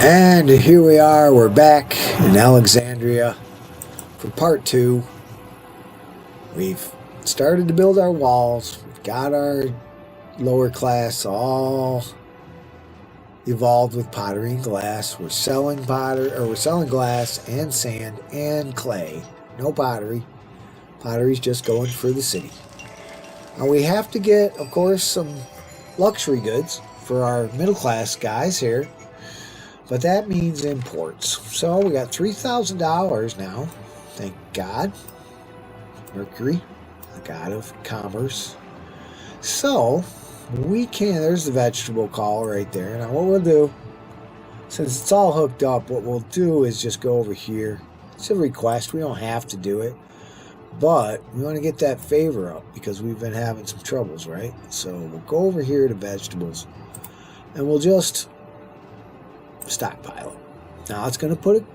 And here we are, we're back in Alexandria for part 2. We've started to build our walls, we've got our lower class all evolved with pottery and glass. We're selling we're selling glass and sand and clay. No pottery. Pottery's just going for the city. Now we have to get, of course, some luxury goods for our middle class guys here. But that means imports. So we got $3,000 now. Thank God. Mercury, the god of commerce. So we can, there's the vegetable call right there. Now what we'll do, since it's all hooked up, what we'll do is just go over here. It's a request. We don't have to do it. But we want to get that favor up because we've been having some troubles, right? So we'll go over here to vegetables. And we'll just stockpile it. Now it's going to put a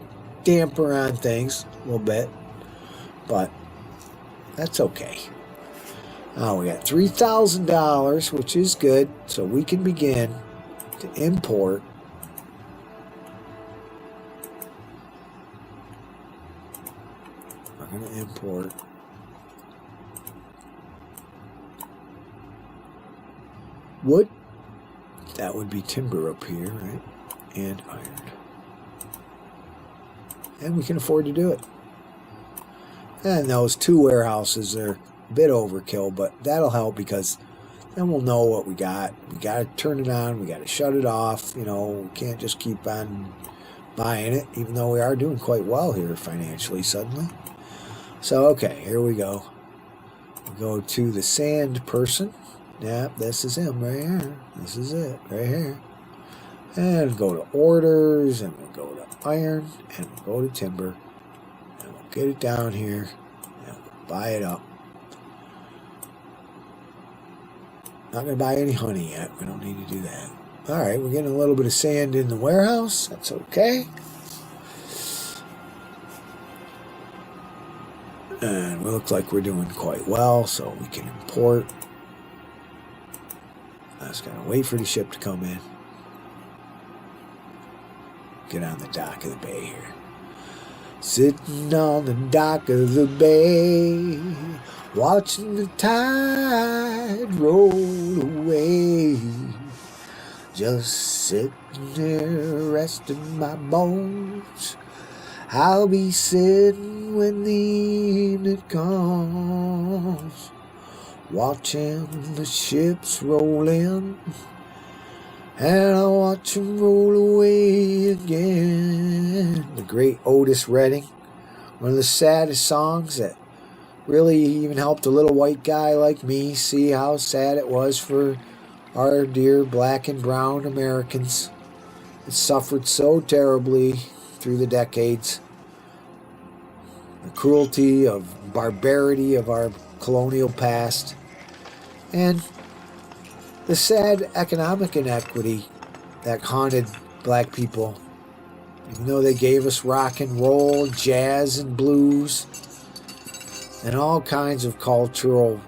damper on things a little bit, but that's okay. Now we got $3,000, which is good, so we can begin to import we're going to import wood. That would be timber up here, right? And iron. And we can afford to do it. And those 2 warehouses are a bit overkill, but that'll help because then we'll know what we got. We got to turn it on. We got to shut it off. You know, we can't just keep on buying it, even though we are doing quite well here financially suddenly. So, okay, here we go. We go to the sand person. Yep, this is him right here. This is it right here. And go to orders, and we'll go to iron, and we'll go to timber, and we'll get it down here, and we'll buy it up. Not going to buy any honey yet. We don't need to do that. All right, we're getting a little bit of sand in the warehouse. That's okay. And we look like we're doing quite well, so we can import. I just got to wait for the ship to come in. Get on the dock of the bay here. Sitting on the dock of the bay, watching the tide roll away. Just sitting there resting my bones. I'll be sitting when the evening comes, watching the ships roll in. And I'll watch him roll away again. The great Otis Redding. One of the saddest songs that really even helped a little white guy like me see how sad it was for our dear black and brown Americans that suffered so terribly through the decades. The cruelty of barbarity of our colonial past. And the sad economic inequity that haunted black people. Even though they gave us rock and roll, jazz and blues, and all kinds of cultural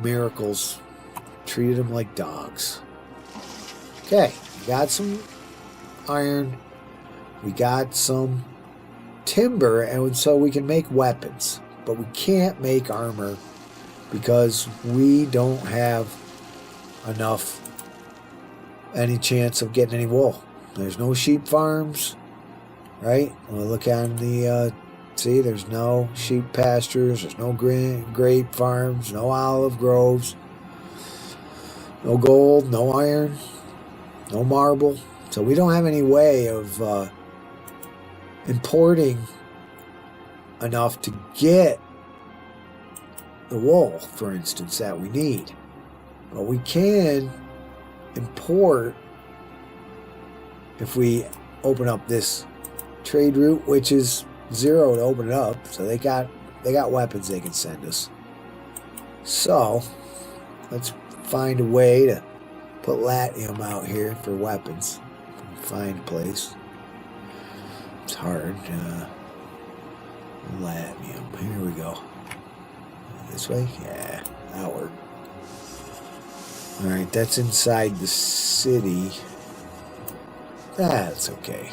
miracles, treated them like dogs. Okay, we got some iron, we got some timber, and so we can make weapons. But we can't make armor because we don't have any chance of getting any wool. There's no sheep farms, right? We'll look on the see, there's no sheep pastures, there's no grape farms, no olive groves, no gold, no iron, no marble. So we don't have any way of importing enough to get the wool, for instance, that we need. But we can import if we open up this trade route, which is 0 to open it up. So they got weapons they can send us. So let's find a way to put latium out here for weapons. Find a place. It's hard. Latium. Here we go. This way? Yeah, that'll work. Alright, that's inside the city. That's okay.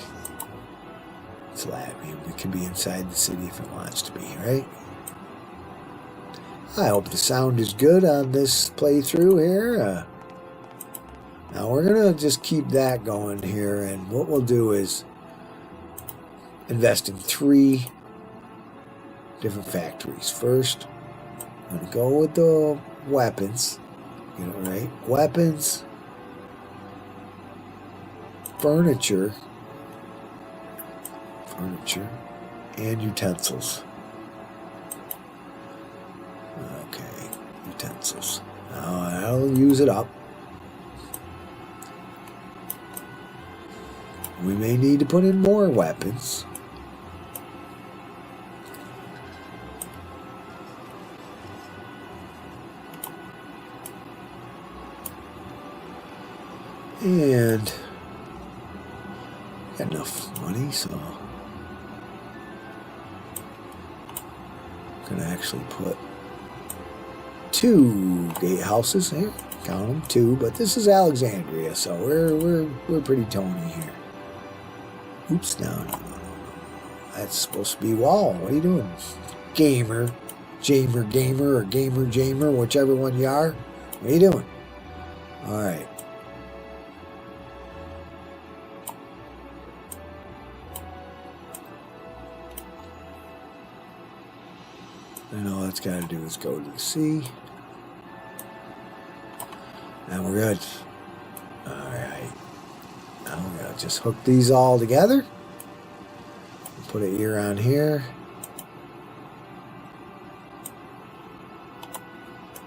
cancel that. I mean, we can be inside the city if it wants to be, right? I hope the sound is good on this playthrough here. Now we're going to just keep that going here, and what we'll do is invest in 3 different factories. First, I'm going to go with the weapons. Get it right? Weapons, furniture, and utensils. Okay, utensils. Now I'll use it up. We may need to put in more weapons. And got enough money, so I'm gonna actually put 2 gatehouses here. Count them 2, but this is Alexandria, so we're pretty Tony here. Oops, no. That's supposed to be wall. What are you doing? Gamer, or gamer, whichever one you are. What are you doing? Alright. And all it's got to do is go to the sea. And we're good. Alright. Now we're going to just hook these all together. Put it here on here.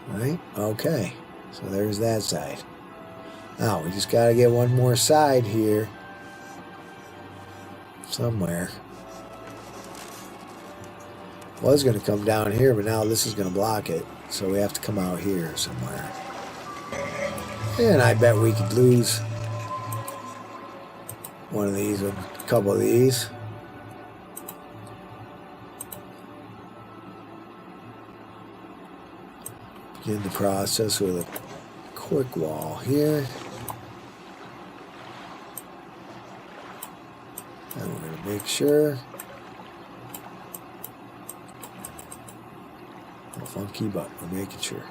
Right? Okay. So there's that side. Now we just got to get one more side here. Somewhere. Was going to come down here, but now this is going to block it. So we have to come out here somewhere. And I bet we could lose one of these, a couple of these. Begin the process with a quick wall here. And we're going to make sure. Funky, but we're making sure.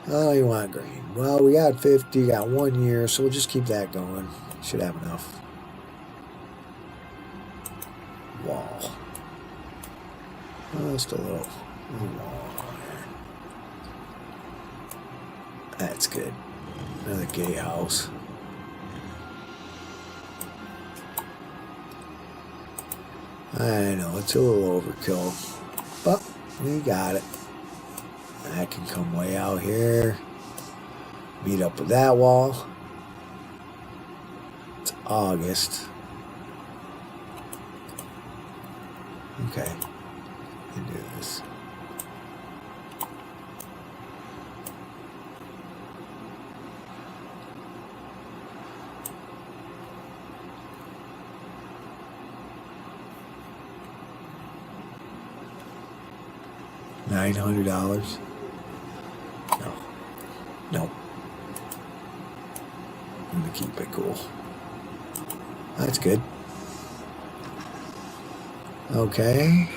Oh, you want green. Well, we got 50, got 1 year, so we'll just keep that going. Should have enough. Wall. Oh, just a little wall there. That's good. Another gatehouse. I know, it's a little overkill, but we got it. I can come way out here. Meet up with that wall. It's August. Okay. We can do this. $900. No. Nope. I'm gonna keep it cool. That's good. Okay.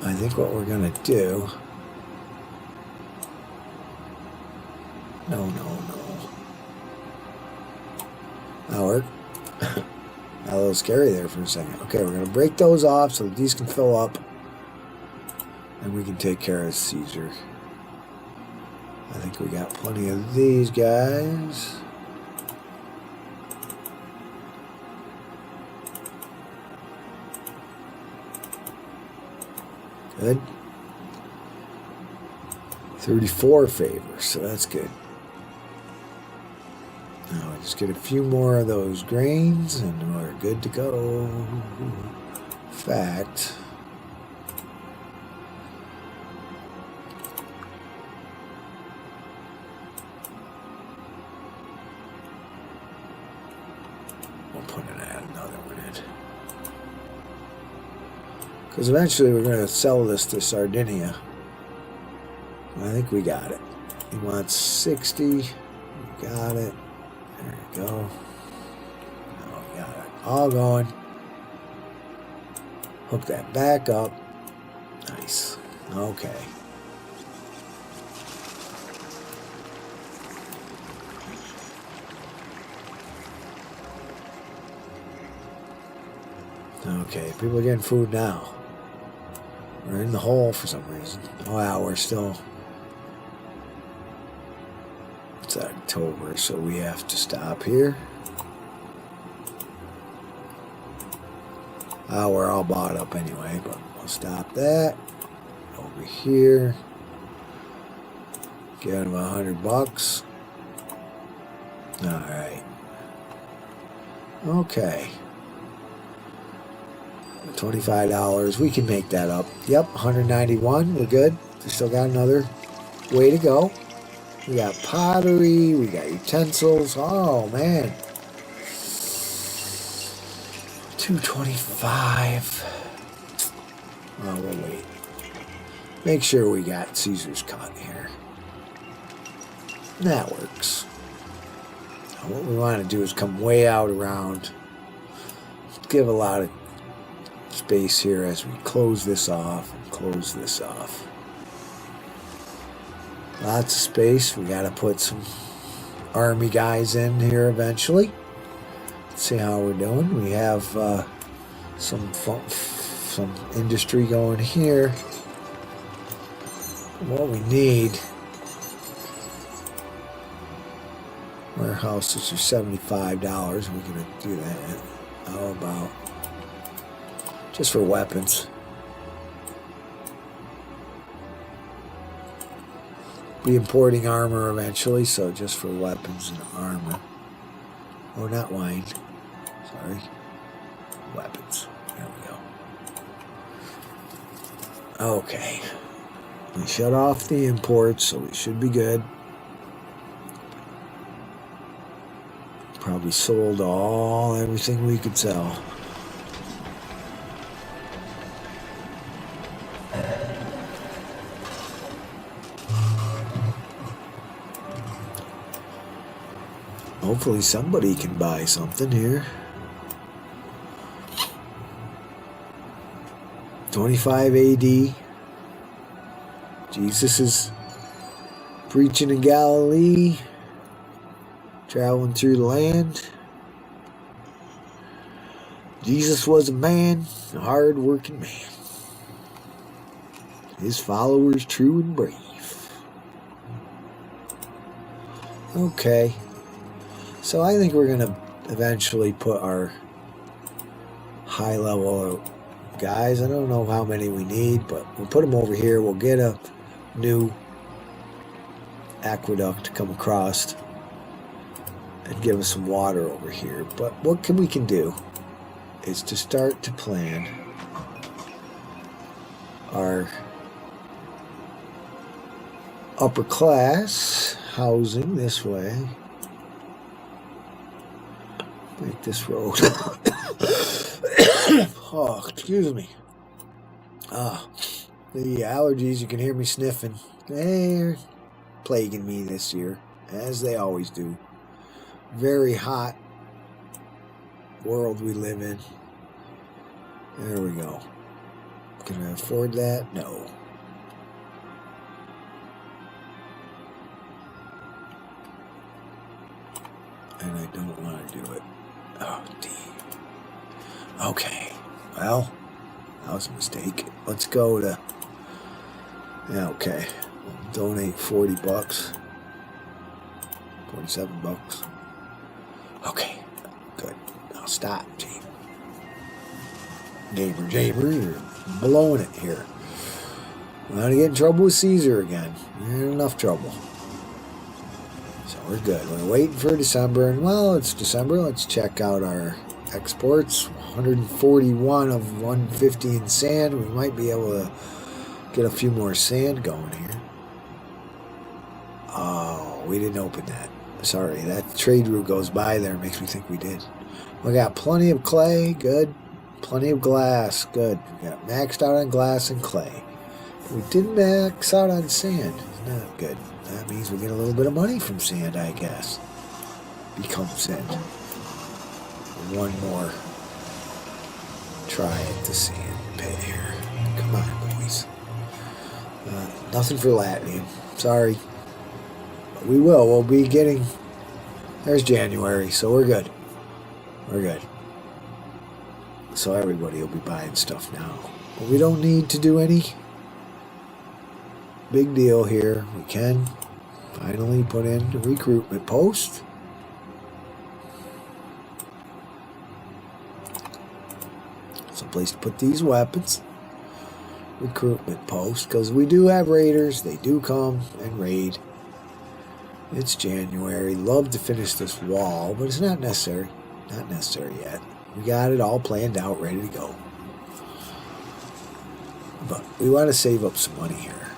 I think what we're gonna do. No. That'll work. A little scary there for a second. Okay, we're going to break those off so that these can fill up. And we can take care of Caesar. I think we got plenty of these guys. Good. 34 favors, so that's good. Now we just get a few more of those grains and we're good to go. In fact, we'll put another one in. Because eventually we're going to sell this to Sardinia. I think we got it. He wants 60. We got it. There we go. All going. Hook that back up. Nice. Okay. Okay, people are getting food now. We're in the hole for some reason. Oh, yeah, we're still... It's October, so we have to stop here. We're all bought up anyway, but we'll stop that. Over here. Get him $100. Alright. Okay. $25. We can make that up. Yep, 191. We're good. We still got another way to go. We got pottery. We got utensils. Oh, man. 225. Oh, we'll wait. Make sure we got Caesar's cut here. That works. Now what we want to do is come way out around. Give a lot of space here as we close this off and close this off. Lots of space. We got to put some army guys in here eventually. Let's see how we're doing. We have some industry going here. What we need, warehouses are $75. We're gonna do that. How about just for weapons? Be importing armor eventually, so just for weapons and armor. Oh, not wine. Sorry. Weapons. There we go. Okay. We shut off the imports, so we should be good. Probably sold everything we could sell. Hopefully somebody can buy something here. 25 AD. Jesus is preaching in Galilee, traveling through the land. Jesus was a man, a hard-working man. His followers true and brave. Okay. So I think we're going to eventually put our high-level guys. I don't know how many we need, but we'll put them over here. We'll get a new aqueduct to come across and give us some water over here. But what we can do is to start to plan our upper class housing this way. Make this road. Oh, excuse me. The allergies, you can hear me sniffing. They're plaguing me this year, as they always do. Very hot world we live in. There we go. Can I afford that? No. And I don't want to do it. Oh, D. Okay. Well, that was a mistake. Let's go to... Yeah, okay. Donate $40. 47 bucks. Okay. Good. Now stop, Gamer, you're blowing it here. I'm going to get in trouble with Caesar again. You're in enough trouble. So we're good. We're waiting for December. And, well, it's December. Let's check out our exports. 141 of 150 in sand. We might be able to get a few more sand going here. Oh, we didn't open that. Sorry, that trade route goes by there. Makes me think we did. We got plenty of clay. Good. Plenty of glass. Good. We got maxed out on glass and clay. We didn't max out on sand. Not good. That means we get a little bit of money from sand, I guess. Become sand. One more try at the sand pit here. Come on, boys. Nothing for Latvian. Sorry. But we will. We'll be getting... There's January, so we're good. We're good. So everybody will be buying stuff now. But we don't need to do any big deal here. We can finally put in the recruitment post. Some place to put these weapons. Recruitment post, because we do have raiders. They do come and raid. It's January. Love to finish this wall, but it's not necessary. Not necessary yet. We got it all planned out, ready to go. But we want to save up some money here.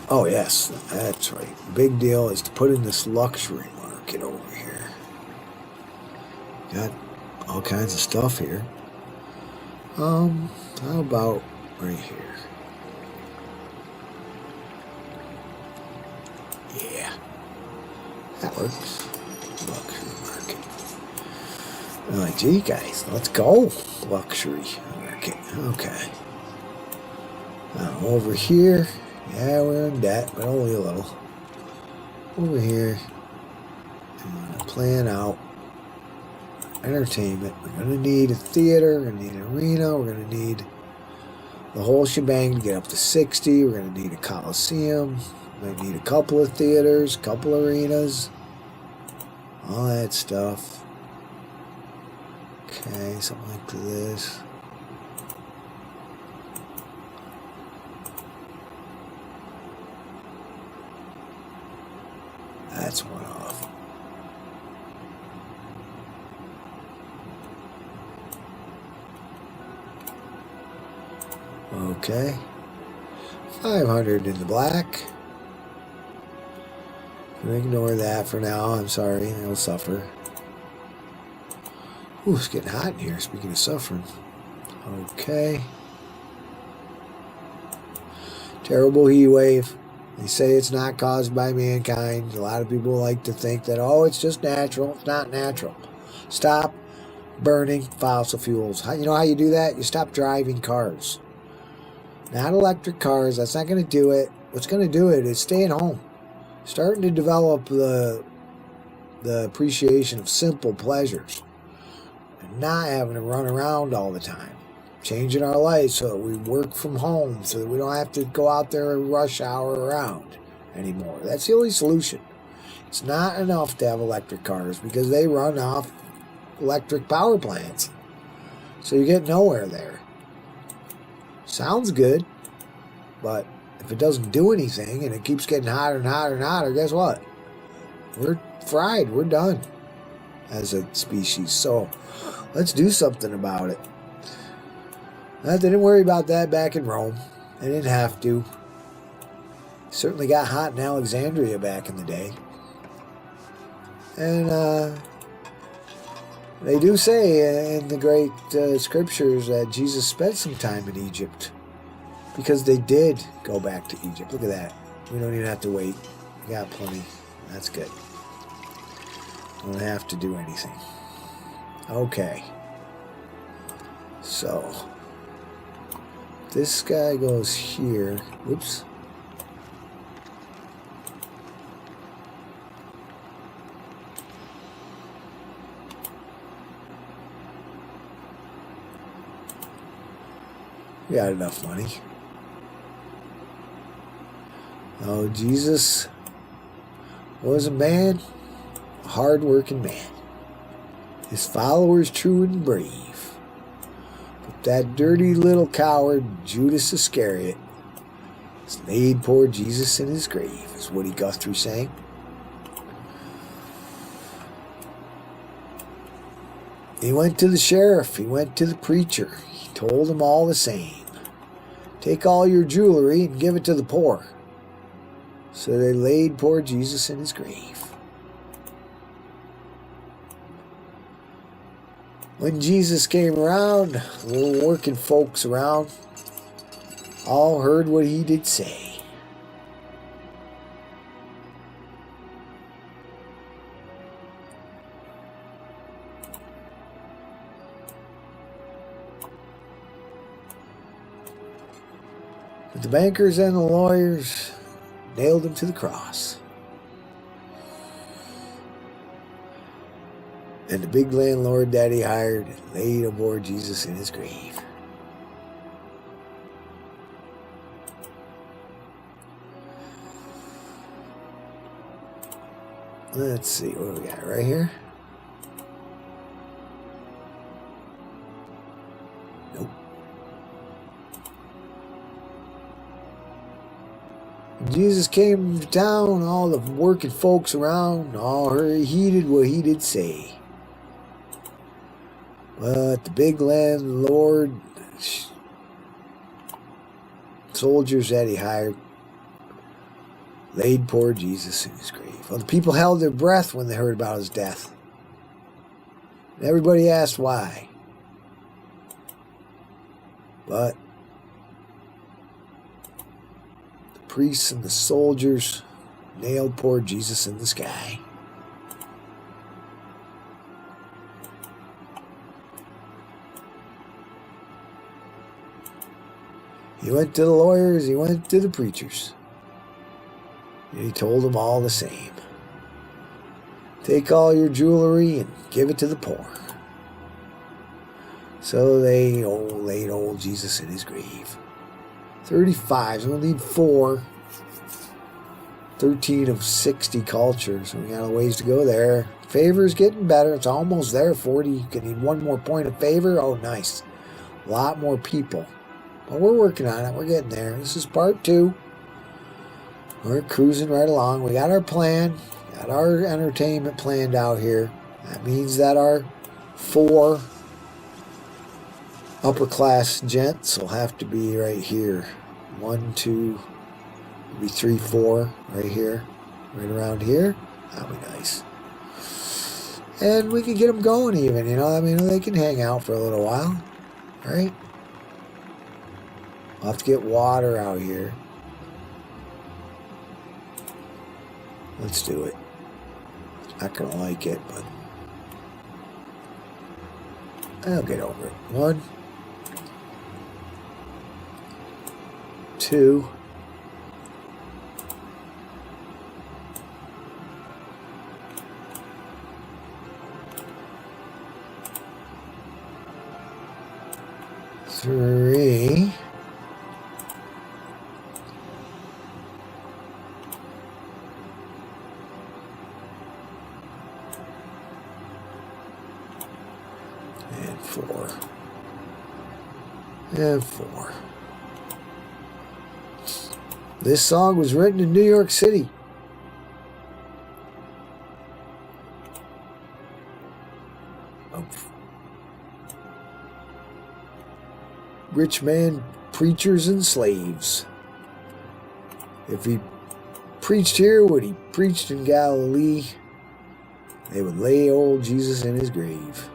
Oh, yes, that's right. Big deal is to put in this luxury market over here. Got all kinds of stuff here. How about right here? Yeah, that works. Luxury market. Gee, guys, let's go. Luxury market. Okay. Now, over here, yeah, we're in debt, but only a little. Over here, I'm going to plan out entertainment. We're going to need a theater, we're going to need an arena, we're going to need the whole shebang to get up to 60. We're going to need a coliseum. We might need a couple of theaters, a couple arenas, all that stuff. Okay, something like this. That's one off. Okay. 500 in the black. Ignore that for now. I'm sorry. It'll suffer. Ooh, it's getting hot in here, speaking of suffering. Okay. Terrible heat wave. They say it's not caused by mankind. A lot of people like to think that, oh, it's just natural. It's not natural. Stop burning fossil fuels. You know how you do that? You stop driving cars. Not electric cars. That's not going to do it. What's going to do it is staying home. Starting to develop the appreciation of simple pleasures. And not having to run around all the time. Changing our lives so that we work from home, so that we don't have to go out there and rush hour around anymore. That's the only solution. It's not enough to have electric cars because they run off electric power plants. So you get nowhere there. Sounds good, but if it doesn't do anything and it keeps getting hotter and hotter and hotter, guess what? We're fried. We're done as a species. So let's do something about it. They didn't worry about that back in Rome. They didn't have to. Certainly got hot in Alexandria back in the day. And they do say in the great scriptures that Jesus spent some time in Egypt. Because they did go back to Egypt. Look at that. We don't even have to wait. We got plenty. That's good. Don't have to do anything. Okay. So... this guy goes here. Whoops. We got enough money. Oh, Jesus was a man, a hard-working man. His followers true and brave. But that dirty little coward, Judas Iscariot, has laid poor Jesus in his grave, is Woody Guthrie saying. He went to the sheriff, he went to the preacher, he told them all the same. Take all your jewelry and give it to the poor. So they laid poor Jesus in his grave. When Jesus came around, the little working folks around all heard what he did say. But the bankers and the lawyers nailed him to the cross. And the big landlord that he hired laid aboard Jesus in his grave. Let's see, what do we got right here? Nope. When Jesus came to town, all the working folks around all heeded what he did say. But the big landlord, soldiers that he hired, laid poor Jesus in his grave. Well, the people held their breath when they heard about his death. And everybody asked why. But the priests and the soldiers nailed poor Jesus in the sky. He went to the lawyers, he went to the preachers. And he told them all the same. Take all your jewelry and give it to the poor. So they laid old Jesus in his grave. 35, so we'll need 4. 13 of 60 cultures. We got a ways to go there. Favor's getting better. It's almost there. 40. You can need 1 more point of favor. Oh, nice. A lot more people. But we're working on it. We're getting there. This is part 2. We're cruising right along. We got our plan. Got our entertainment planned out here. That means that our 4 upper class gents will have to be right here. 1, 2, maybe 3, 4 right here. Right around here. That'll be nice. And we can get them going even, you know. I mean, they can hang out for a little while. Right? I'll have to get water out here. Let's do it. Not going to like it, but I'll get over it. 1, 2, 3. And 4. And 4. This song was written in New York City. Rich man, preachers, and slaves. If he preached here what he preached in Galilee, they would lay old Jesus in his grave.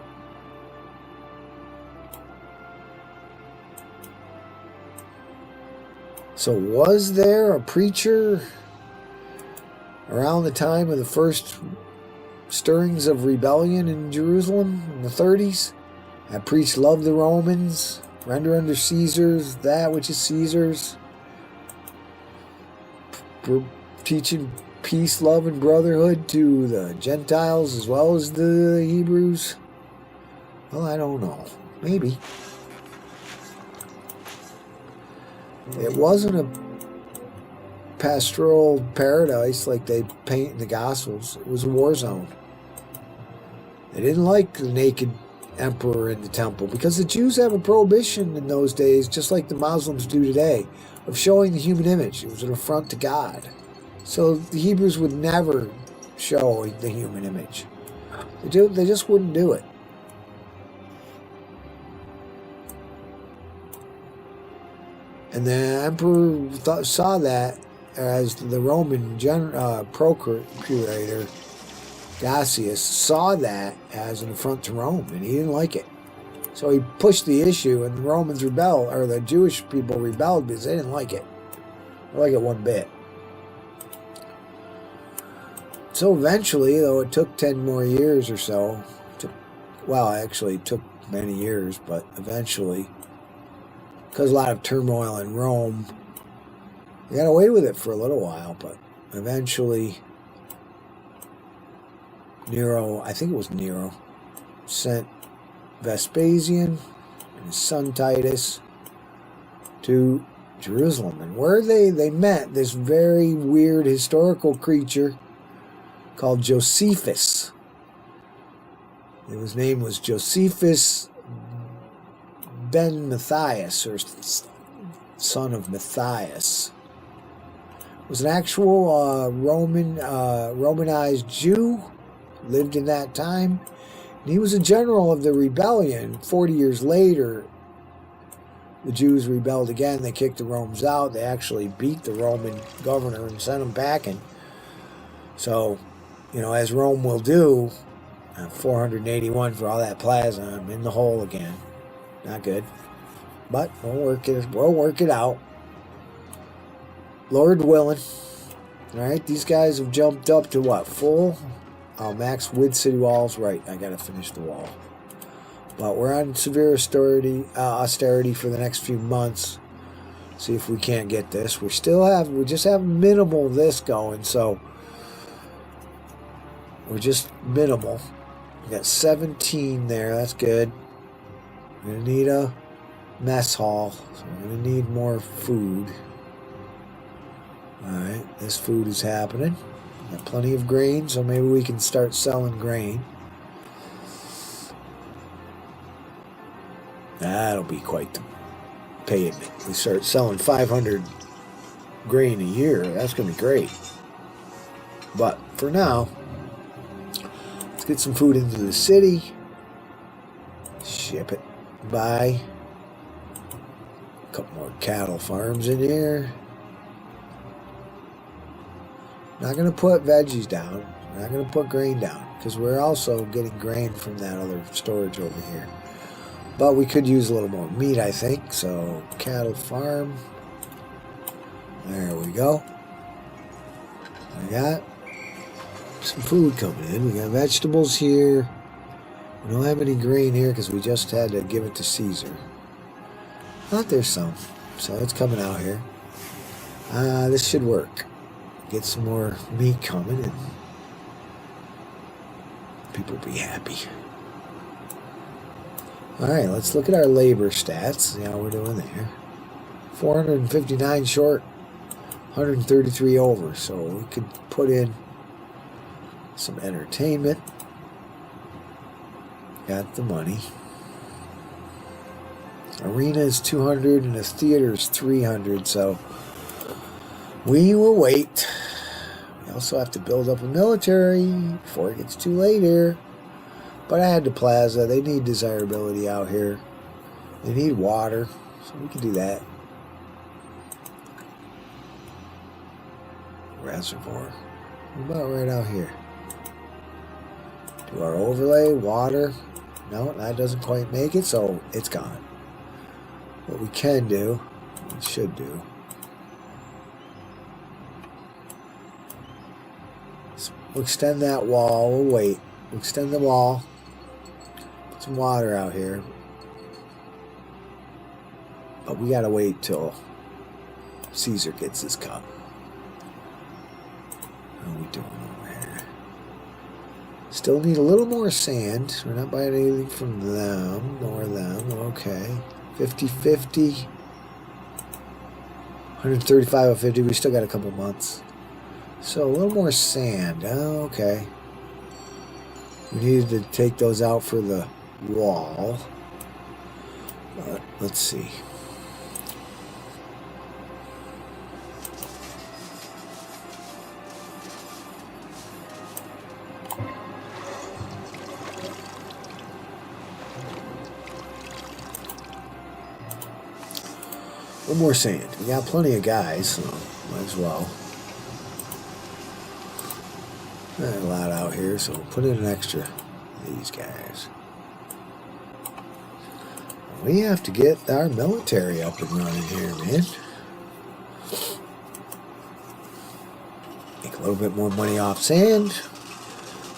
So was there a preacher around the time of the first stirrings of rebellion in Jerusalem in the 30s that preached love the Romans, render unto Caesar's that which is Caesar's, teaching peace, love, and brotherhood to the Gentiles as well as the Hebrews? Well, I don't know. Maybe. It wasn't a pastoral paradise like they paint in the Gospels. It was a war zone. They didn't like the naked emperor in the temple because the Jews have a prohibition in those days, just like the Muslims do today, of showing the human image. It was an affront to God. So the Hebrews would never show the human image. They just wouldn't do it. And the emperor saw that as the Roman procurator, Gassius, saw that as an affront to Rome, and he didn't like it. So he pushed the issue, and the Romans rebelled, or the Jewish people rebelled because they didn't like it. They didn't like it one bit. So eventually, though it took 10 more years or so, actually it took many years, but eventually, because a lot of turmoil in Rome, They got away with it for a little while, but eventually Nero, I think it was Nero, sent Vespasian and his son Titus to Jerusalem. And where they met this very weird historical creature called Josephus. His name was Josephus ben Matthias, or son of Matthias. Was an actual Romanized Jew, lived in that time. And he was a general of the rebellion. 40 years later, the Jews rebelled again. They kicked the Romans out. They actually beat the Roman governor and sent him packing. So, as Rome will do, 481 for all that plasma. I'm in the hole again. Not good. But we'll work it out. Lord willing. Alright, these guys have jumped up to what? Full? Max width city walls. Right, I gotta finish the wall. But we're on severe austerity for the next few months. See if we can't get this. We just have minimal of this going, so we're just minimal. We got 17 there, that's good. We're gonna need a mess hall, so we're gonna need more food. Alright, this food is happening. Got plenty of grain, so maybe we can start selling grain. That'll be quite the payment. We start selling 500 grain a year. That's going to be great. But for now, let's get some food into the city. Ship it. Buy a couple more cattle farms in here. Not going to put veggies down. We're not going to put grain down because we're also getting grain from that other storage over here. But we could use a little more meat, I think. So, cattle farm. There we go. We got some food coming in. We got vegetables here. We don't have any grain here because we just had to give it to Caesar. But there's some. So it's coming out here. This should work. Get some more meat coming and people will be happy. Alright, let's look at our labor stats. See how we're doing there. 459 short, 133 over. So we could put in some entertainment. Got the money. Arena is 200 and the theater is 300. So we will wait. We also have to build up a military before it gets too late here. But I had the plaza. They need desirability out here. They need water. So we can do that. Reservoir. What about right out here? Do our overlay, water. No, that doesn't quite make it, so it's gone. What we can do, we should do, we'll extend that wall. We'll wait. We'll extend the wall. Put some water out here. But we gotta wait till Caesar gets his cup. How are we doing over here? Still need a little more sand. We're not buying anything from them nor them. Okay. 50-50. 135 of 50. We still got a couple months. So a little more sand. Oh, okay. We needed to take those out for the wall. But let's see. A little more sand. We got plenty of guys, so might as well. Not a lot out here, so we'll put in an extra of these guys. We have to get our military up and running here, man. Make a little bit more money off sand.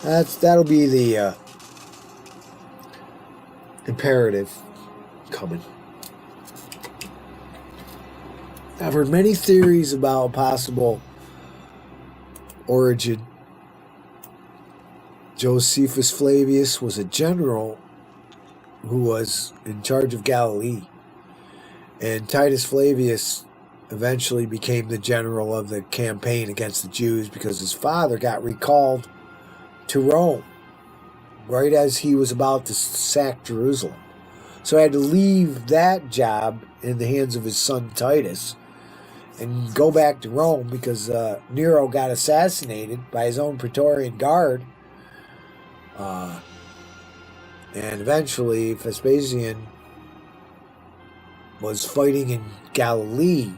That'll be the imperative coming. I've heard many theories about possible origin. Josephus Flavius was a general who was in charge of Galilee. And Titus Flavius eventually became the general of the campaign against the Jews because his father got recalled to Rome right as he was about to sack Jerusalem. So he had to leave that job in the hands of his son Titus and go back to Rome because Nero got assassinated by his own Praetorian Guard. And eventually Vespasian was fighting in Galilee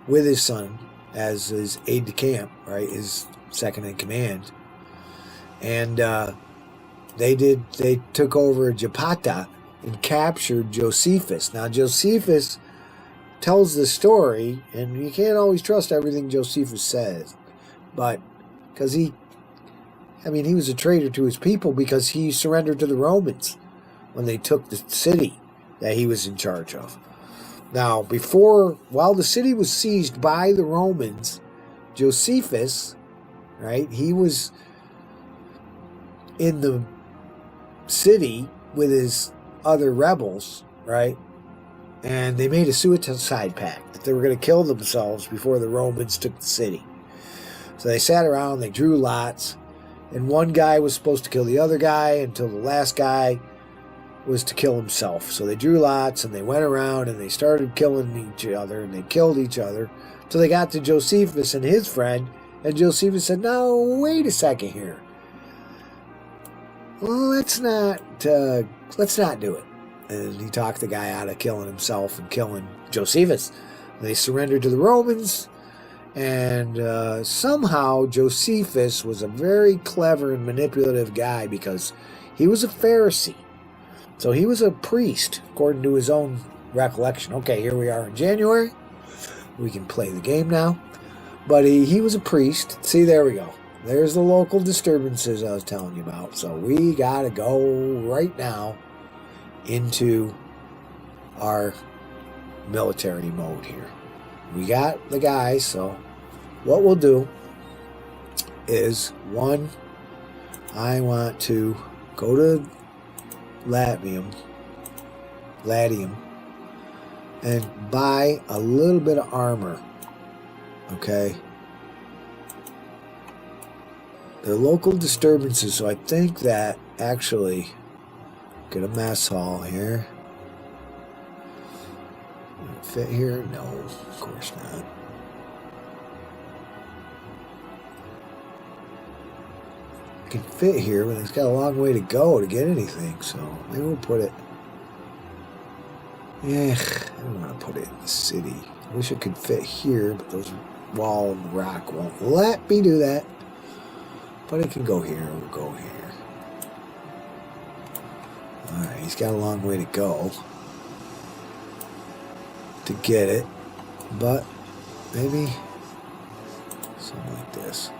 with his son as his aide-de-camp, right, his second in command. And they took over Japata and captured Josephus. Now, Josephus tells the story, and you can't always trust everything Josephus says, but because he was a traitor to his people because he surrendered to the Romans when they took the city that he was in charge of. Now, while the city was seized by the Romans, Josephus, right, he was in the city with his other rebels, right, and they made a suicide pact that they were going to kill themselves before the Romans took the city. So they sat around, they drew lots, and one guy was supposed to kill the other guy until the last guy was to kill himself. So they drew lots and they went around and they started killing each other and they killed each other until they got to Josephus and his friend, and Josephus said, "No, wait a second here. Well, let's not do it." And he talked the guy out of killing himself and killing Josephus. They surrendered to the Romans, and somehow Josephus was a very clever and manipulative guy because he was a Pharisee. So he was a priest, according to his own recollection. Okay, here we are in January. We can play the game now. But he was a priest. See, there we go. There's the local disturbances I was telling you about. So we got to go right now into our military mode here. We got the guys, so what we'll do is, one, I want to go to Latium and buy a little bit of armor. Okay. They're local disturbances, so I think that actually get a mess hall here. Fit here? No, of course not. It can fit here, but it's got a long way to go to get anything, so maybe we'll put it. I don't want to put it in the city. I wish it could fit here, but those wall and rock won't let me do that. But it can go here. We'll go here. Alright, he's got a long way to go to get it, but maybe something like this.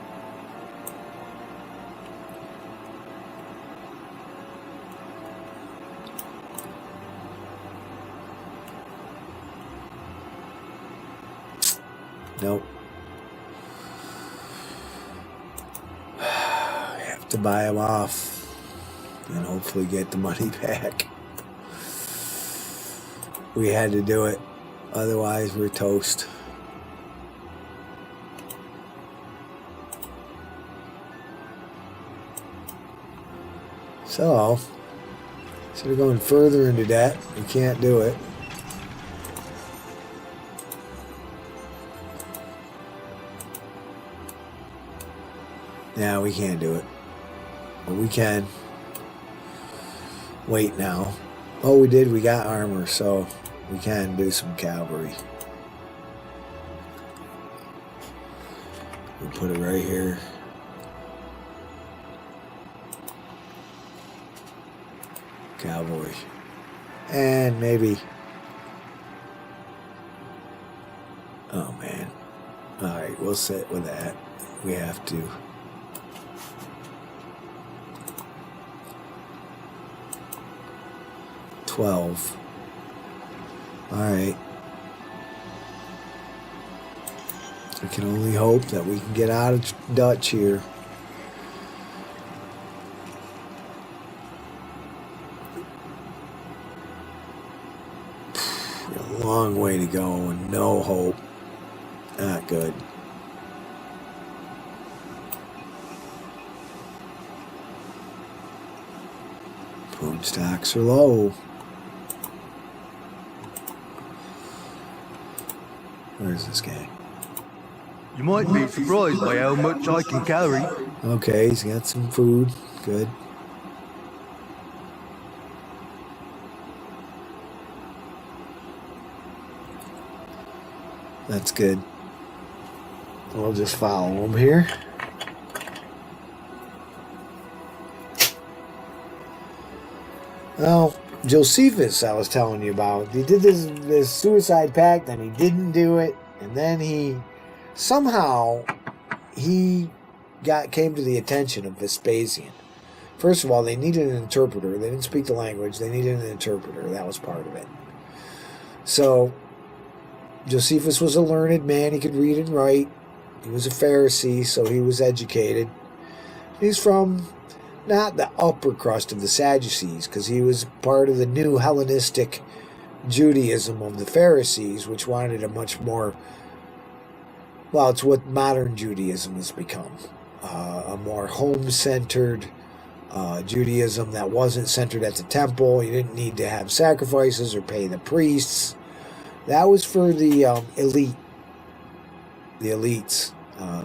Nope. I have to buy them off and hopefully get the money back. We had to do it. Otherwise, we're toast. So, instead of going further into debt, we can't do it. Yeah, we can't do it. But we can wait now. Oh, we did. We got armor, so we can do some cavalry. We'll put it right here. Cavalry. And maybe... Oh, man. Alright, we'll sit with that. We have to... $12. Alright. We can only hope that we can get out of Dutch here. A long way to go and no hope. Not good. Food stocks are low. Where's this guy? You might be surprised by how much I can carry. Okay, he's got some food. Good. That's good. We'll just follow him here. Well, Josephus, I was telling you about, he did this suicide pact, then he didn't do it, and then he somehow came to the attention of Vespasian. First of all, they needed an interpreter. They didn't speak the language. They needed an interpreter. That was part of it. So Josephus was a learned man. He could read and write. He was a Pharisee, so he was educated. He's from not the upper crust of the Sadducees, because he was part of the new Hellenistic Judaism of the Pharisees, which wanted a much more, well, it's what modern Judaism has become, a more home-centered Judaism that wasn't centered at the temple. You didn't need to have sacrifices or pay the priests. That was for the elite, the elites.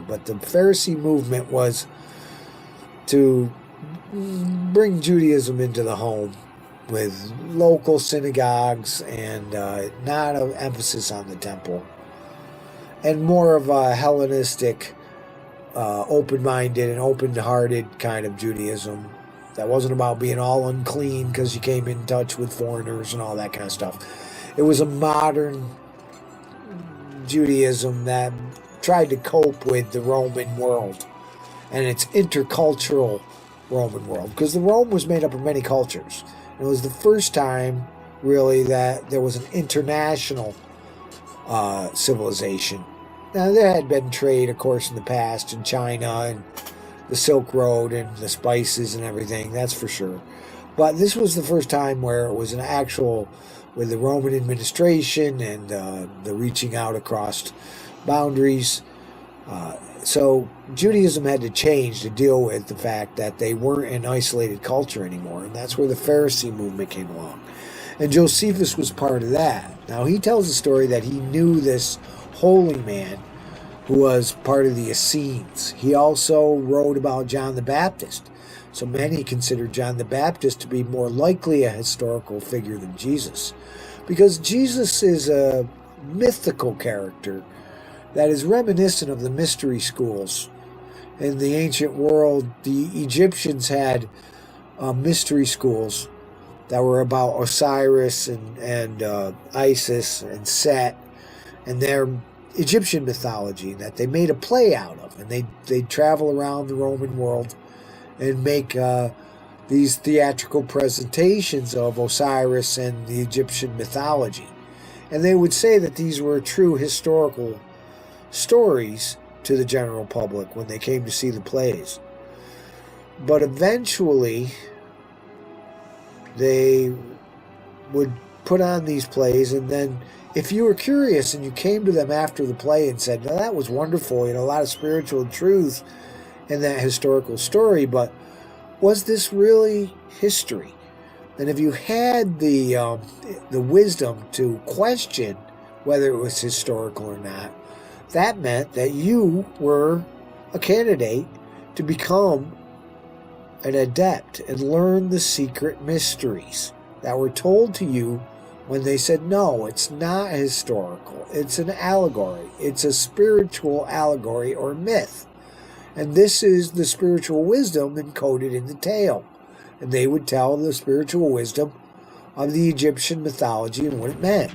But the Pharisee movement was to bring Judaism into the home with local synagogues and not an emphasis on the temple, and more of a Hellenistic, open-minded and open-hearted kind of Judaism that wasn't about being all unclean because you came in touch with foreigners and all that kind of stuff. It was a modern Judaism that tried to cope with the Roman world and its intercultural Roman world, because the Rome was made up of many cultures. It was the first time, really, that there was an international civilization. Now, there had been trade, of course, in the past in China and the Silk Road and the spices and everything, that's for sure. But this was the first time where it was an actual, with the Roman administration and the reaching out across boundaries. So Judaism had to change to deal with the fact that they weren't an isolated culture anymore, and that's where the Pharisee movement came along. And Josephus was part of that. Now, he tells a story that he knew this holy man who was part of the Essenes. He also wrote about John the Baptist. So many consider John the Baptist to be more likely a historical figure than Jesus, because Jesus is a mythical character that is reminiscent of the mystery schools. In the ancient world, the Egyptians had mystery schools that were about Osiris and Isis and Set and their Egyptian mythology that they made a play out of. And they'd travel around the Roman world and make these theatrical presentations of Osiris and the Egyptian mythology. And they would say that these were true historical stories to the general public when they came to see the plays. But eventually, they would put on these plays, and then if you were curious and you came to them after the play and said, "Well, that was wonderful, a lot of spiritual truth in that historical story, but was this really history?" And if you had the wisdom to question whether it was historical or not, that meant that you were a candidate to become an adept and learn the secret mysteries that were told to you when they said, no, it's not historical, it's an allegory, it's a spiritual allegory or myth. And this is the spiritual wisdom encoded in the tale. And they would tell the spiritual wisdom of the Egyptian mythology and what it meant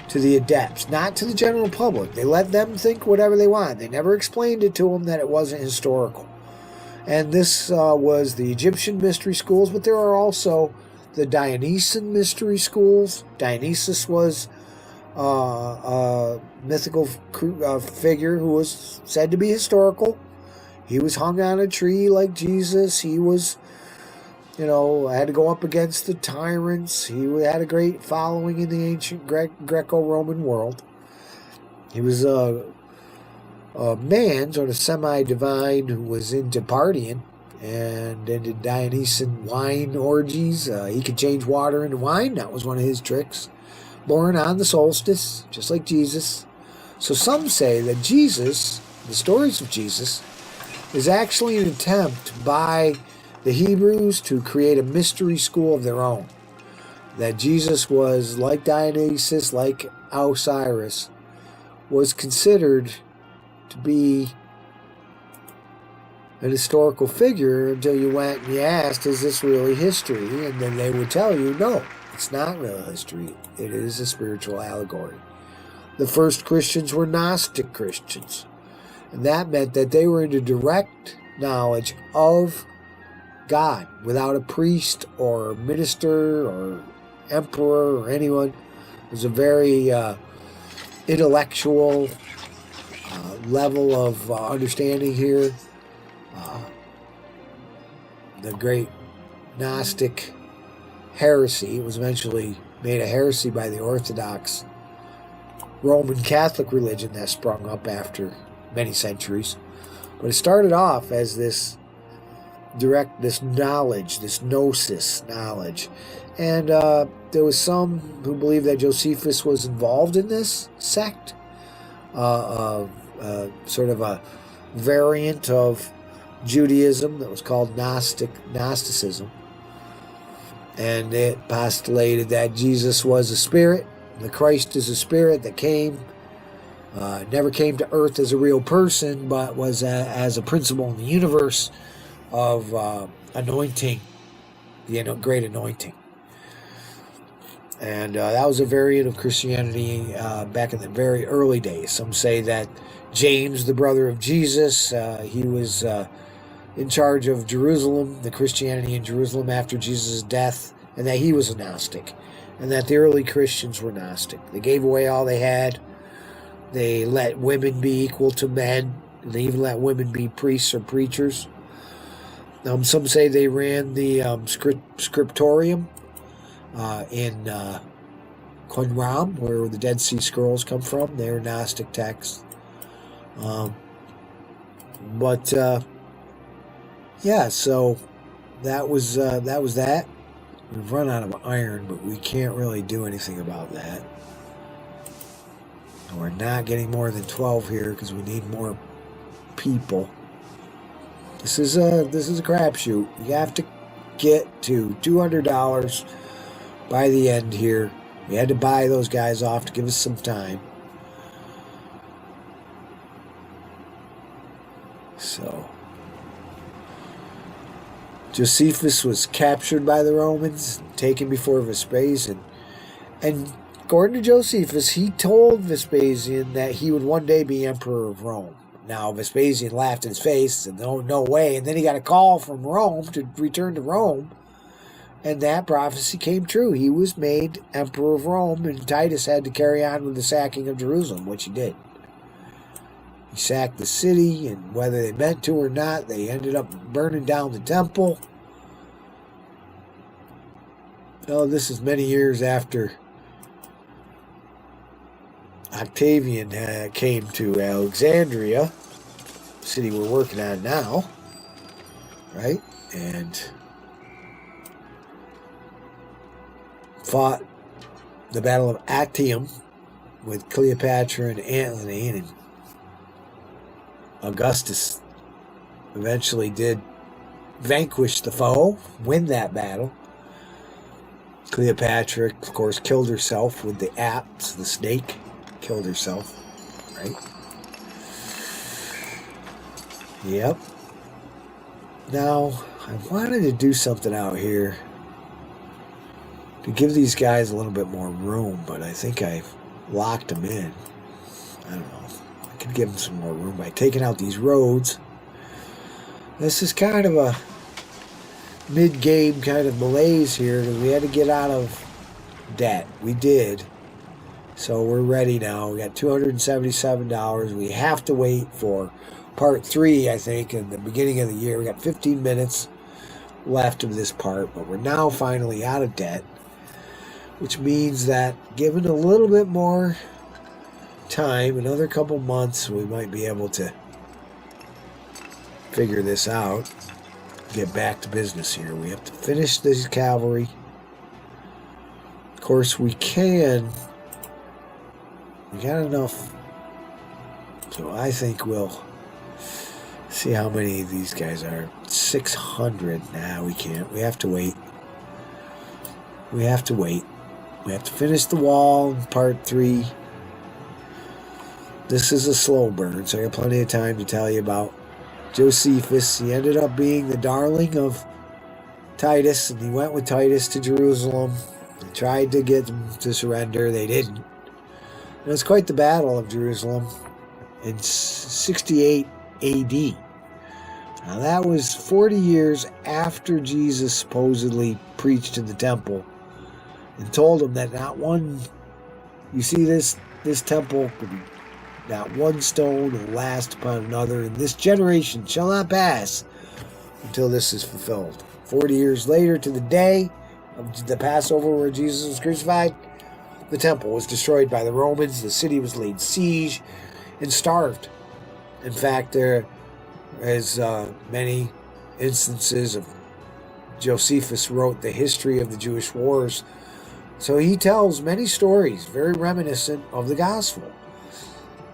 to the adepts, not to the general public. They let them think whatever they want. They never explained it to them that it wasn't historical. And this was the Egyptian mystery schools, but there are also the Dionysian mystery schools. Dionysus was mythical figure who was said to be historical. He was hung on a tree like Jesus. He was, had to go up against the tyrants. He had a great following in the ancient Greco-Roman world. He was a man, sort of semi-divine, who was into partying and into Dionysian wine orgies. He could change water into wine. That was one of his tricks. Born on the solstice, just like Jesus. So some say that Jesus, the stories of Jesus, is actually an attempt by the Hebrews to create a mystery school of their own. That Jesus was, like Dionysus, like Osiris, was considered to be an historical figure until you went and you asked, is this really history? And then they would tell you, no, it's not real history. It is a spiritual allegory. The first Christians were Gnostic Christians. And that meant that they were into direct knowledge of God without a priest or minister or emperor or anyone. It was a very intellectual level of understanding here. The great Gnostic heresy was eventually made a heresy by the Orthodox Roman Catholic religion that sprung up after many centuries. But it started off as this knowledge, this gnosis knowledge. And there was some who believed that Josephus was involved in this sect, sort of a variant of Judaism that was called Gnosticism. And it postulated that Jesus was a spirit, the Christ is a spirit that never came to earth as a real person, but was as a principle in the universe of anointing, the great anointing. And that was a variant of Christianity back in the very early days. Some say that James, the brother of Jesus, he was in charge of Jerusalem, the Christianity in Jerusalem after Jesus' death, and that he was a Gnostic, and that the early Christians were Gnostic. They gave away all they had. They let women be equal to men. They even let women be priests or preachers. Some say they ran the scriptorium in Qumran, where the Dead Sea Scrolls come from. They're Gnostic texts. Yeah, so that was that. We've run out of iron, but we can't really do anything about that. We're not getting more than 12 here because we need more people. This is a crapshoot. You have to get to $200 by the end here. We had to buy those guys off to give us some time. So Josephus was captured by the Romans, taken before Vespasian, and according to Josephus, he told Vespasian that he would one day be emperor of Rome. Now, Vespasian laughed in his face and said, no way. And then he got a call from Rome to return to Rome. And that prophecy came true. He was made emperor of Rome, and Titus had to carry on with the sacking of Jerusalem, which he did. He sacked the city, and whether they meant to or not, they ended up burning down the temple. Oh, this is many years after Octavian came to Alexandria, the city we're working on now, right? And fought the Battle of Actium with Cleopatra and Antony, and Augustus eventually did vanquish the foe, win that battle. Cleopatra, of course, killed herself with the apes, the snake. Killed herself, right? Yep. Now, I wanted to do something out here to give these guys a little bit more room, but I think I've locked them in. I don't know. I could give them some more room by taking out these roads. This is kind of a mid-game kind of malaise here because we had to get out of debt. We did. So we're ready now. We got $277. We have to wait for part 3, I think, in the beginning of the year. We got 15 minutes left of this part, but we're now finally out of debt, which means that given a little bit more time, another couple months, we might be able to figure this out, get back to business here. We have to finish this cavalry. Of course, we got enough, so I think we'll see how many of these guys are. 600. Nah, we can't. We have to wait. We have to finish the wall in part 3. This is a slow burn, so I got plenty of time to tell you about Josephus. He ended up being the darling of Titus, and he went with Titus to Jerusalem. They tried to get them to surrender. They didn't. It was quite the Battle of Jerusalem in 68 A.D. Now, that was 40 years after Jesus supposedly preached in the temple and told them that not one, you see this temple, not one stone will last upon another, and this generation shall not pass until this is fulfilled. 40 years later, to the day of the Passover where Jesus was crucified, the temple was destroyed by the Romans, the city was laid siege and starved. In fact, there is many instances of Josephus wrote the history of the Jewish wars. So he tells many stories very reminiscent of the gospel.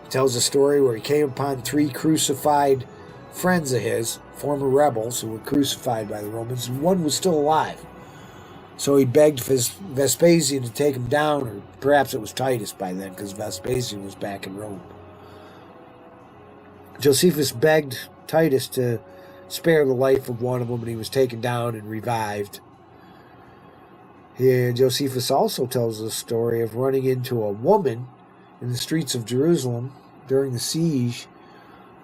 He tells a story where he came upon 3 crucified friends of his, former rebels who were crucified by the Romans, and one was still alive. So he begged Vespasian to take him down, or perhaps it was Titus by then, because Vespasian was back in Rome. Josephus begged Titus to spare the life of one of them, and he was taken down and revived. Josephus also tells the story of running into a woman in the streets of Jerusalem during the siege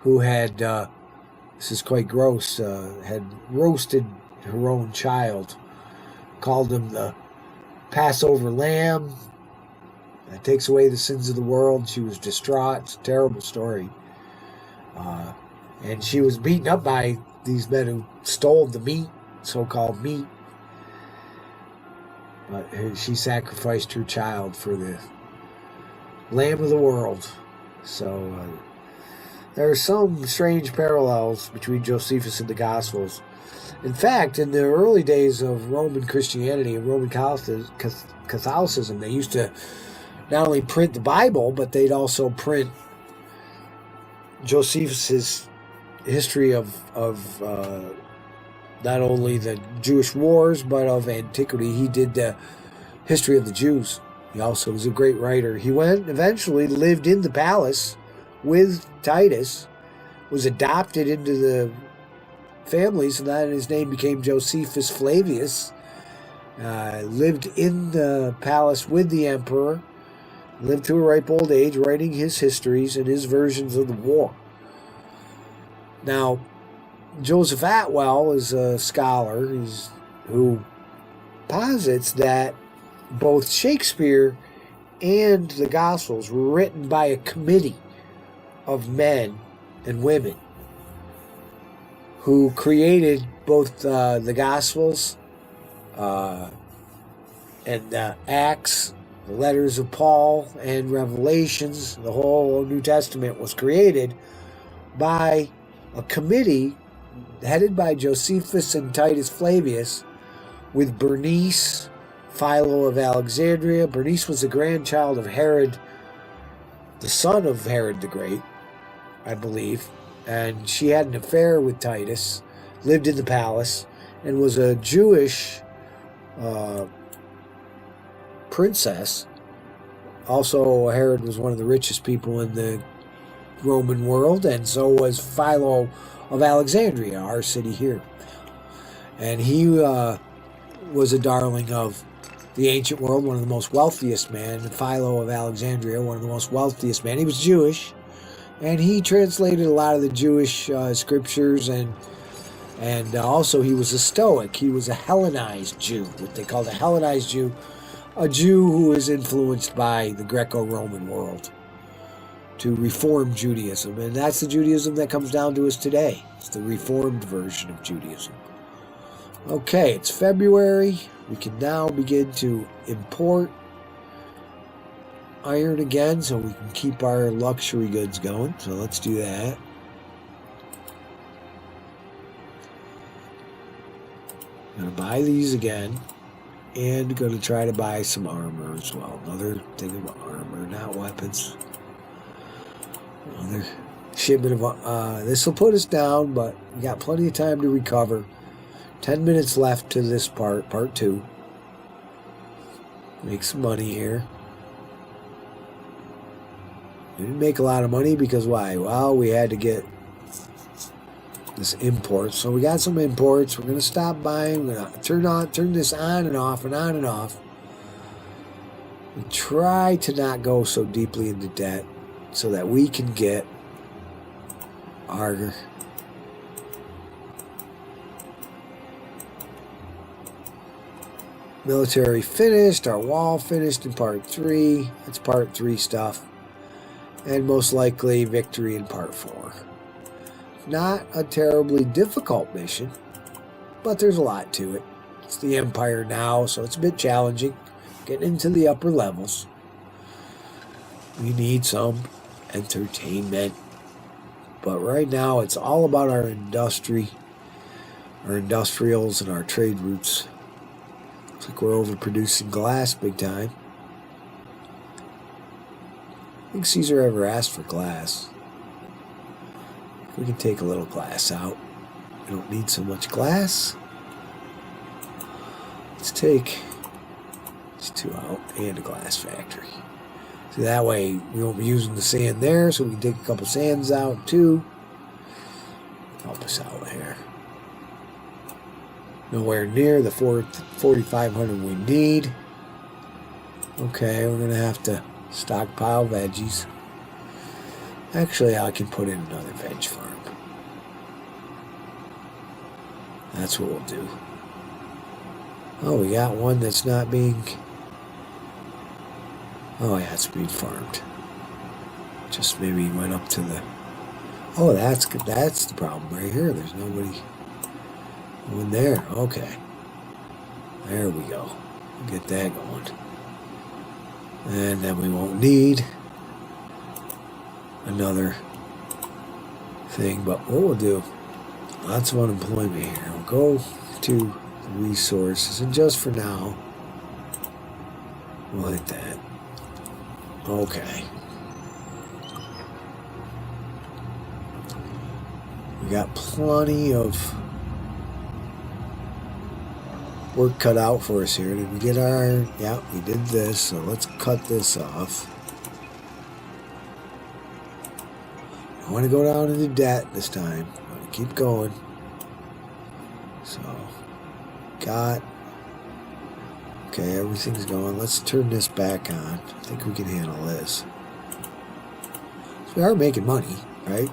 who had, this is quite gross, had roasted her own child, called him the Passover lamb. That takes away the sins of the world. She was distraught. It's a terrible story. And she was beaten up by these men who stole the meat, so-called meat. But she sacrificed her child for the Lamb of the world. So there are some strange parallels between Josephus and the Gospels. In fact, in the early days of Roman Christianity and Roman Catholicism, they used to not only print the Bible, but they'd also print Josephus's history of not only the Jewish wars, but of antiquity. He did the history of the Jews. He also was a great writer. He eventually lived in the palace with Titus, was adopted into the family, so that his name became Josephus Flavius. Lived in the palace with the emperor, lived to a ripe old age, writing his histories and his versions of the war. Now, Joseph Atwell is a scholar who posits that both Shakespeare and the Gospels were written by a committee of men and women who created both the Gospels and the Acts, the letters of Paul, and Revelations. The whole New Testament was created by a committee headed by Josephus and Titus Flavius, with Bernice, Philo of Alexandria. Bernice was the grandchild of Herod, the son of Herod the Great, I believe, and she had an affair with Titus, lived in the palace, and was a Jewish princess. Also, Herod was one of the richest people in the Roman world, and so was Philo of Alexandria, our city here. And he was a darling of the ancient world, one of the most wealthiest men. Philo of Alexandria, one of the most wealthiest men. He was Jewish, and he translated a lot of the Jewish scriptures, and also he was a Stoic. He was a Hellenized Jew, what they called a Hellenized Jew, a Jew who is influenced by the Greco-Roman world to reform Judaism. And that's the Judaism that comes down to us today. It's the reformed version of Judaism. Okay, it's February. We can now begin to import iron again so we can keep our luxury goods going. So let's do that. I'm going to buy these again. And going to try to buy some armor as well. Another thing of armor, not weapons. Another shipment of... this will put us down, but we got plenty of time to recover. 10 minutes left to this part 2. Make some money here. We didn't make a lot of money because why? Well, we had to get this import. So we got some imports. We're going to stop buying. We're going to turn this on and off and on and off. We try to not go so deeply into debt so that we can get our military finished, our wall finished in part 3. That's part 3 stuff. And most likely victory in part 4. Not a terribly difficult mission, but there's a lot to it. It's the Empire now, so it's a bit challenging. Getting into the upper levels. We need some entertainment. But right now, it's all about our industry, our industrials, and our trade routes. Looks like we're overproducing glass big time. I think Caesar ever asked for glass. We can take a little glass out. We don't need so much glass. Let's take these 2 out and a glass factory. So that way we won't be using the sand there, so we can take a couple sands out too. Help us out here. Nowhere near the 4,500 we need. Okay, we're going to have to stockpile veggies. Actually, I can put in another veg farm. That's what we'll do. Oh, we got one that's not being... Oh, yeah, it's being farmed. Just maybe went up to the... Oh, that's the problem right here. There's nobody... No one there. Okay. There we go. We'll get that going. And then we won't need another thing, but what we'll do, lots of unemployment here. We'll go to the resources, and just for now, we'll hit that. Okay. We got plenty of work cut out for us here. Did we get our iron? Yeah, we did this, so let's cut this off. I want to go down into debt this time. I want to keep going. So, got... Okay, everything's going. Let's turn this back on. I think we can handle this. So we are making money, right?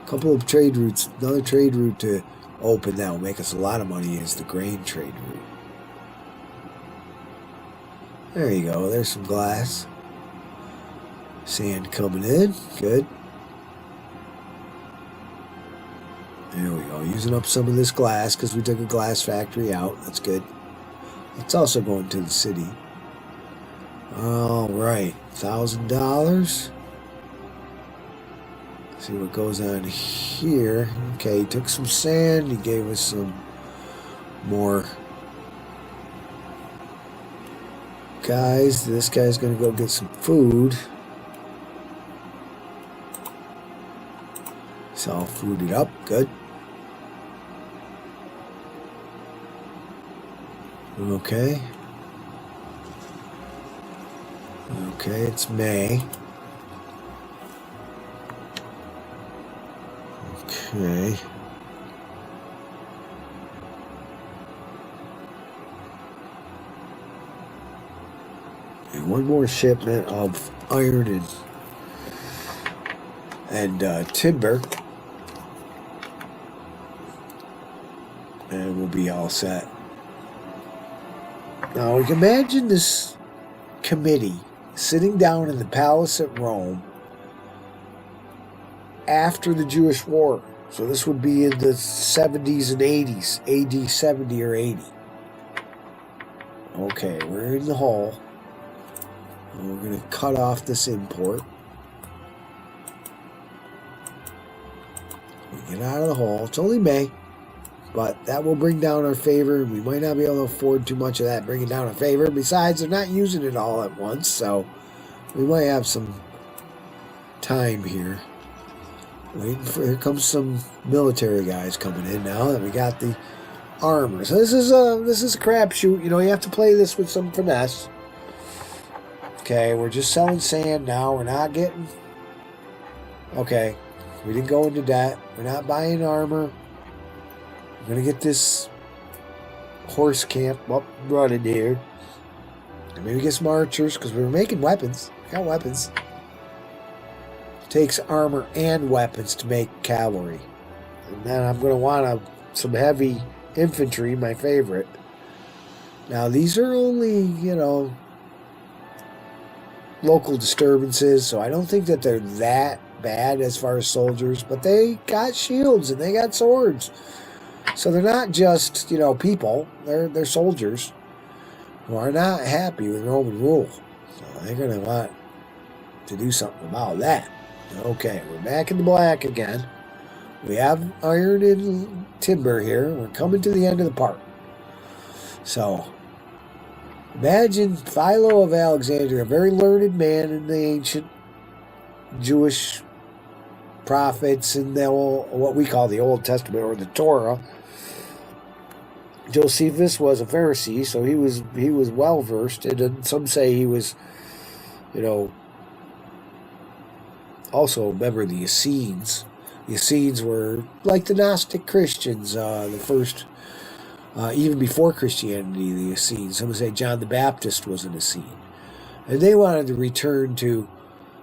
A couple of trade routes. Another trade route to open that will make us a lot of money is the grain trade route. There you go. There's some glass. Sand coming in. Good. There we go. Using up some of this glass because we took a glass factory out. That's good. It's also going to the city. All right. $1,000. See what goes on here. Okay, he took some sand. He gave us some more guys. This guy's going to go get some food. It's all fooded up. Good. Okay. Okay, it's May. Okay. And one more shipment of iron and timber. And we'll be all set. Now, you can imagine this committee sitting down in the palace at Rome after the Jewish War. So this would be in the 70s and 80s, AD 70 or 80. Okay, we're in the hall. We're going to cut off this import. We get out of the hall. It's only May, but that will bring down our favor. We might not be able to afford too much of that, bringing down our favor. Besides, they're not using it all at once, so we might have some time here. Waiting for, here comes some military guys coming in now that we got the armor. So this is a crapshoot. You know, you have to play this with some finesse. Okay, we're just selling sand now. We're not getting... Okay, we didn't go into debt. We're not buying armor. We're going to get this horse camp up and running here. And maybe get some archers, because we were making weapons. We got weapons. Takes armor and weapons to make cavalry. And then I'm going to want some heavy infantry, my favorite. Now, these are only, local disturbances, so I don't think that they're that bad as far as soldiers, but they got shields and they got swords. So they're not just, people. They're soldiers who are not happy with Roman rule. So they're going to want to do something about that. Okay, we're back in the black again. We have iron and timber here. We're coming to the end of the part. So, imagine Philo of Alexandria, a very learned man in the ancient Jewish prophets in what we call the Old Testament or the Torah. Josephus was a Pharisee, so he was well versed, and some say he was, also a member of the Essenes. The Essenes were like the Gnostic Christians, the first, even before Christianity, the Essenes. Some would say John the Baptist was an Essene. And they wanted to return to,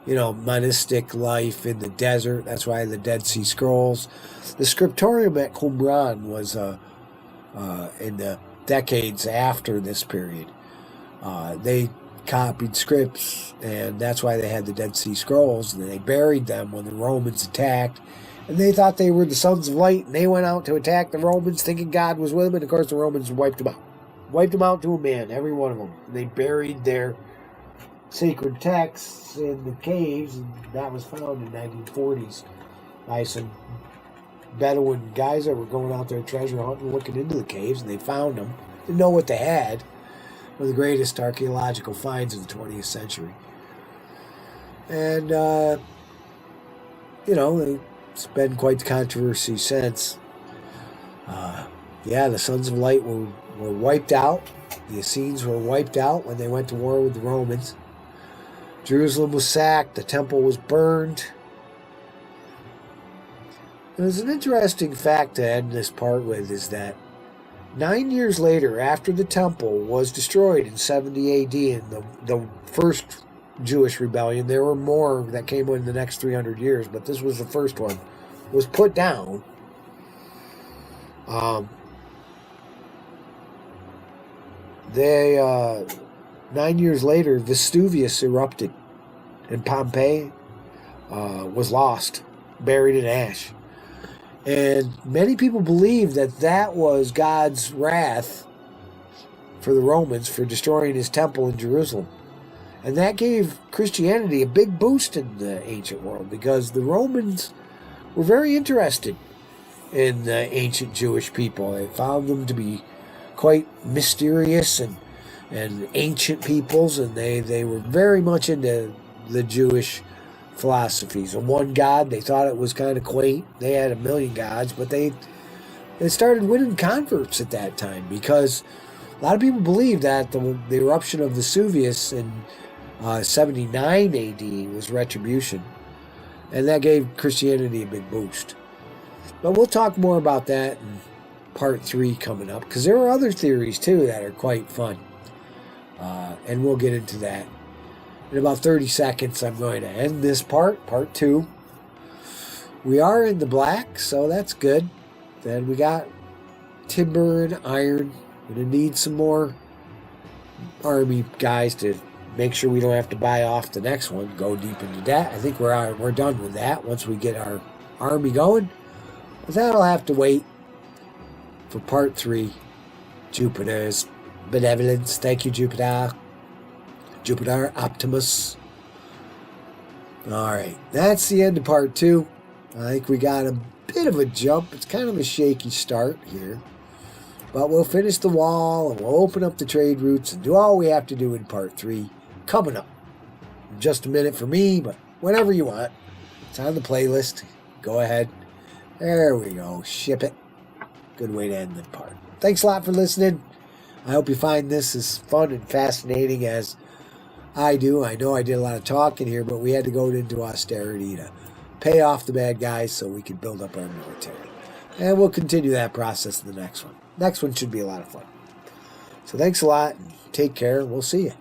monistic life in the desert. That's why the Dead Sea Scrolls. The scriptorium at Qumran was in the decades after this period. They copied scripts, and that's why they had the Dead Sea Scrolls, and they buried them when the Romans attacked, and they thought they were the sons of light, and they went out to attack the Romans thinking God was with them, and of course the Romans wiped them out to a man, every one of them. They buried their sacred texts in the caves, and that was found in the 1940s by some Bedouin guys that were going out there treasure hunting, looking into the caves, and they found them. Didn't know what they had. One of the greatest archaeological finds of the 20th century. And, it's been quite the controversy since. The Sons of Light were wiped out. The Essenes were wiped out when they went to war with the Romans. Jerusalem was sacked. The temple was burned. There's an interesting fact to end this part with is that 9 years later, after the temple was destroyed in 70 AD in the first Jewish rebellion, there were more that came in the next 300 years, but this was the first one, was put down. 9 years later, Vesuvius erupted, and Pompeii was lost, buried in ash. And many people believe that was God's wrath for the Romans for destroying his temple in Jerusalem. And that gave Christianity a big boost in the ancient world because the Romans were very interested in the ancient Jewish people. They found them to be quite mysterious and ancient peoples, and they were very much into the Jewish philosophies. And one God, they thought it was kind of quaint. They had a million gods, but they started winning converts at that time because a lot of people believe that the eruption of Vesuvius in 79 AD was retribution, and that gave Christianity a big boost. But we'll talk more about that in part 3 coming up, because there are other theories too that are quite fun, and we'll get into that. In about 30 seconds, I'm going to end this part 2. We are in the black, so that's good. Then we got timber and iron. We're going to need some more army guys to make sure we don't have to buy off the next one, go deep into debt. I think we're done with that once we get our army going. But that'll have to wait for part 3, Jupiter's benevolence. Thank you, Jupiter. Jupiter Optimus. All right, that's the end of part 2. I think we got a bit of a jump. It's kind of a shaky start here. But we'll finish the wall and we'll open up the trade routes and do all we have to do in part 3 coming up. Just a minute for me, but whenever you want. It's on the playlist. Go ahead. There we go. Ship it. Good way to end the part. Thanks a lot for listening. I hope you find this as fun and fascinating as I do. I know I did a lot of talking here, but we had to go into austerity to pay off the bad guys so we could build up our military. And we'll continue that process in the next one. Next one should be a lot of fun. So thanks a lot and take care. We'll see you.